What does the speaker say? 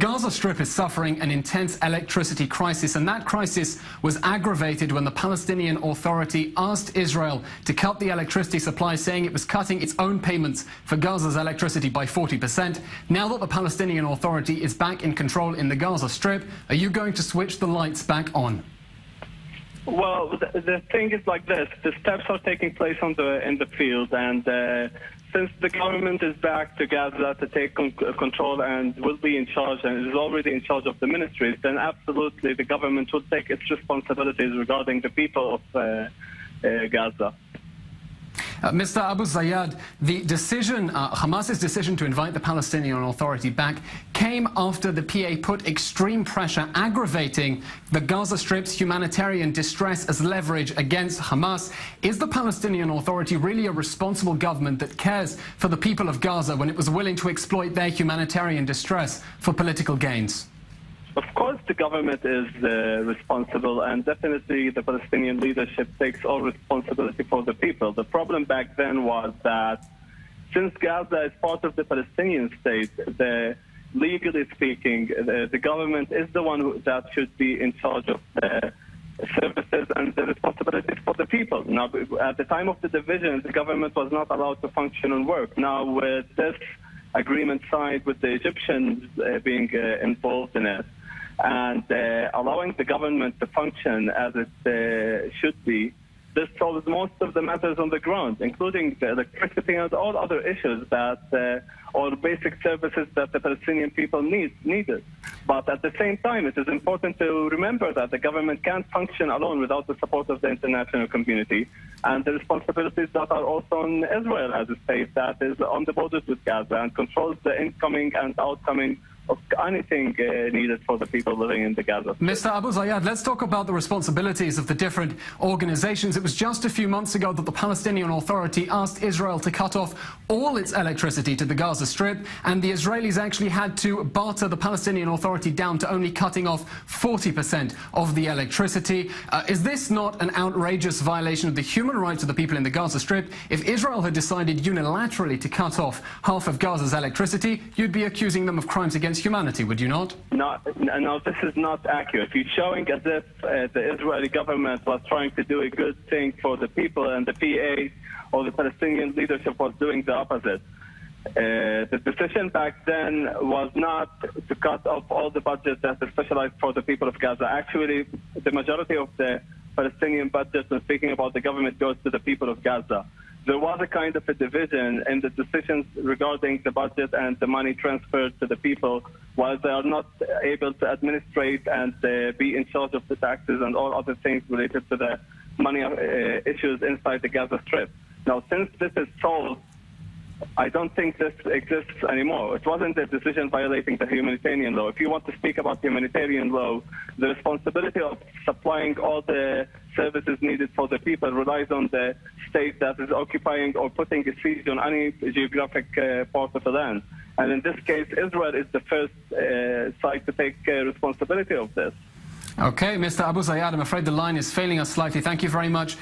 Gaza Strip is suffering an intense electricity crisis, and that crisis was aggravated when the Palestinian Authority asked Israel to cut the electricity supply, saying it was cutting its own payments for Gaza's electricity by 40%. Now that the Palestinian Authority is back in control in the Gaza Strip, are you going to switch the lights back on? Well, the thing is like this. The steps are taking place in the field, and since the government is back to Gaza to take control and will be in charge and is already in charge of the ministries, then absolutely the government will take its responsibilities regarding the people of Gaza. Mr. Abu Zayad, the decision, Hamas's decision to invite the Palestinian Authority back came after the PA put extreme pressure, aggravating the Gaza Strip's humanitarian distress as leverage against Hamas. Is the Palestinian Authority really a responsible government that cares for the people of Gaza when it was willing to exploit their humanitarian distress for political gains? Of course, the government is responsible, and definitely the Palestinian leadership takes all responsibility for the people. The problem back then was that since Gaza is part of the Palestinian state, legally speaking, the government is the one that should be in charge of the services and the responsibilities for the people. Now, at the time of the division, the government was not allowed to function and work. Now, with this agreement signed with the Egyptians being involved in it, and allowing the government to function as it should be, this solves most of the matters on the ground, including the electricity and all other issues that, or basic services that the Palestinian people needed. But at the same time, it is important to remember that the government can't function alone without the support of the international community, and the responsibilities that are also on Israel as a state that is on the borders with Gaza and controls the incoming and outcoming of anything needed for the people living in the Gaza. Mr. Abu Zayad, let's talk about the responsibilities of the different organizations. It was just a few months ago that the Palestinian Authority asked Israel to cut off all its electricity to the Gaza Strip, and the Israelis actually had to barter the Palestinian Authority down to only cutting off 40% of the electricity. Is this not an outrageous violation of the human rights of the people in the Gaza Strip? If Israel had decided unilaterally to cut off half of Gaza's electricity, you'd be accusing them of crimes against humanity, would you not? No, this is not accurate. You're showing as if the Israeli government was trying to do a good thing for the people, and the PA or the Palestinian leadership was doing the opposite. The decision back then was not to cut off all the budget that is specialized for the people of Gaza. Actually, the majority of the Palestinian budget, when speaking about the government, goes to the people of Gaza. There was a kind of a division in the decisions regarding the budget and the money transferred to the people, while they are not able to administrate and be in charge of the taxes and all other things related to the money issues inside the Gaza Strip. Now, since this is solved, I don't think this exists anymore. It wasn't a decision violating the humanitarian law. If you want to speak about humanitarian law, the responsibility of supplying all the services needed for the people relies on the state that is occupying or putting a siege on any geographic part of the land. And in this case, Israel is the first side to take responsibility of this. Okay, Mr. Abu Zayad, I'm afraid the line is failing us slightly. Thank you very much.